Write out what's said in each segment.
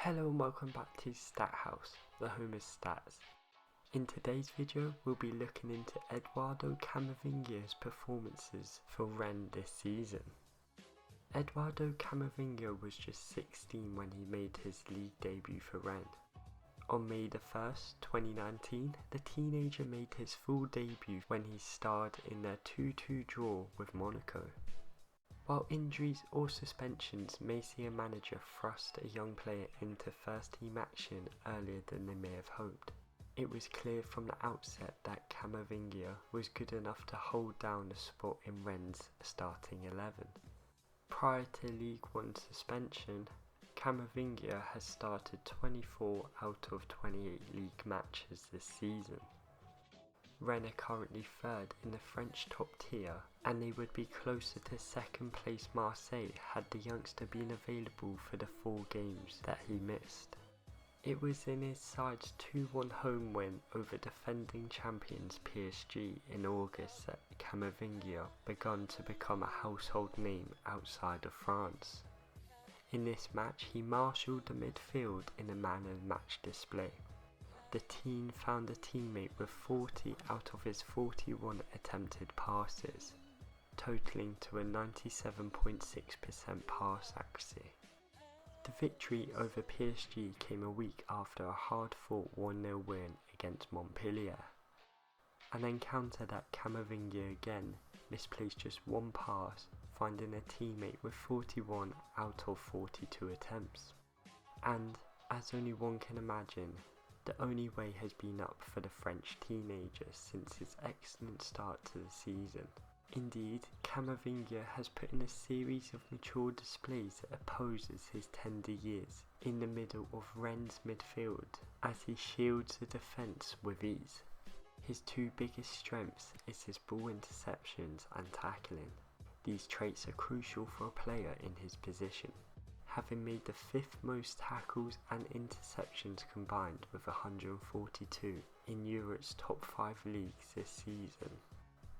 Hello and welcome back to Stat House, the home of stats. In today's video, we'll be looking into Eduardo Camavinga's performances for Rennes this season. Eduardo Camavinga was just 16 when he made his league debut for Rennes. On May 1st, 2019, the teenager made his full debut when he starred in their 2-2 draw with Monaco. While injuries or suspensions may see a manager thrust a young player into first team action earlier than they may have hoped, it was clear from the outset that Camavinga was good enough to hold down a spot in Rennes' starting 11. Prior to League One suspension, Camavinga has started 24 out of 28 league matches this season. Rennes are currently third in the French top tier, and they would be closer to second place Marseille had the youngster been available for the 4 games that he missed. It was in his side's 2-1 home win over defending champions PSG in August that Camavinga began to become a household name outside of France. In this match, he marshalled the midfield in a man-of-the-match display. The teen found a teammate with 40 out of his 41 attempted passes, totaling to a 97.6% pass accuracy. The victory over PSG came a week after a hard-fought 1-0 win against Montpellier. An encounter that Camavinga again misplaced just one pass, finding a teammate with 41 out of 42 attempts. And, as only one can imagine, the only way has been up for the French teenager since his excellent start to the season. Indeed, Camavinga has put in a series of mature displays that opposes his tender years in the middle of Rennes' midfield as he shields the defence with ease. His 2 biggest strengths is his ball interceptions and tackling. These traits are crucial for a player in his position, having made the 5th most tackles and interceptions combined with 142 in Europe's top 5 leagues this season.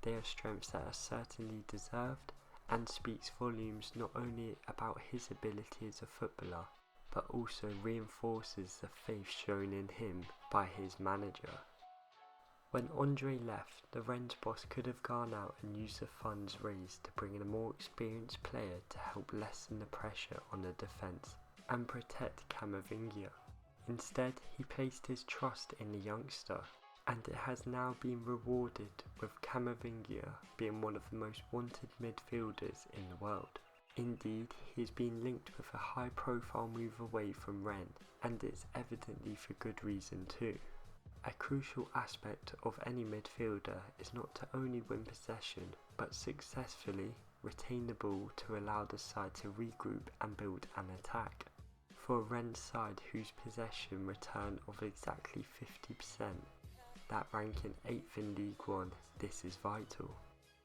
They are strengths that are certainly deserved and speaks volumes not only about his ability as a footballer, but also reinforces the faith shown in him by his manager. When Andre left, the Rennes boss could have gone out and used the funds raised to bring in a more experienced player to help lessen the pressure on the defence and protect Camavinga. Instead, he placed his trust in the youngster, and it has now been rewarded with Camavinga being one of the most wanted midfielders in the world. Indeed, he has been linked with a high-profile move away from Rennes, and it's evidently for good reason too. A crucial aspect of any midfielder is not to only win possession, but successfully retain the ball to allow the side to regroup and build an attack. For a Rennes side whose possession return of exactly 50%, that ranking 8th in League One, this is vital.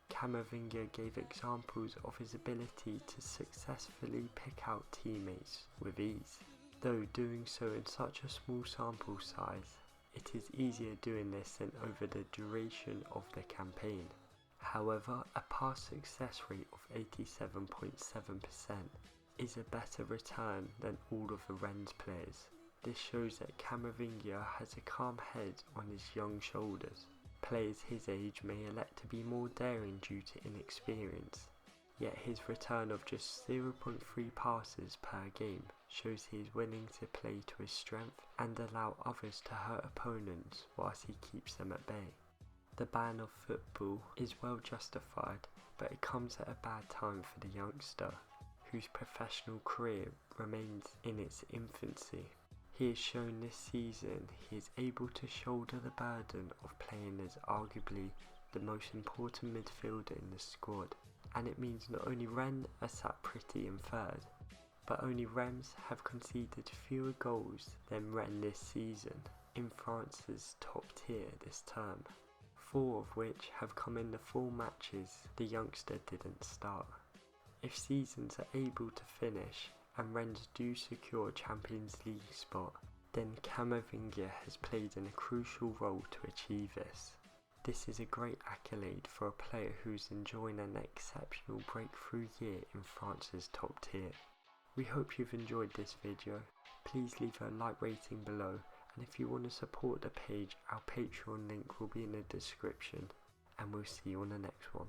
Camavinga gave examples of his ability to successfully pick out teammates with ease, though doing so in such a small sample size. It is easier doing this than over the duration of the campaign. However, a pass success rate of 87.7% is a better return than all of the Rennes players. This shows that Camavinga has a calm head on his young shoulders. Players his age may elect to be more daring due to inexperience, yet his return of just 0.3 passes per game shows he is willing to play to his strength and allow others to hurt opponents whilst he keeps them at bay. The ban of football is well justified, but it comes at a bad time for the youngster, whose professional career remains in its infancy. He has shown this season he is able to shoulder the burden of playing as arguably the most important midfielder in the squad, and it means not only Rennes are sat pretty in 3rd, but only Rennes have conceded fewer goals than Rennes this season in France's top tier this term, 4 of which have come in the 4 matches the youngster didn't start. If seasons are able to finish and Rennes do secure a Champions League spot, then Camavinga has played in a crucial role to achieve this. This is a great accolade for a player who's enjoying an exceptional breakthrough year in France's top tier. We hope you've enjoyed this video. Please leave a like rating below, and if you want to support the page, our Patreon link will be in the description, and we'll see you on the next one.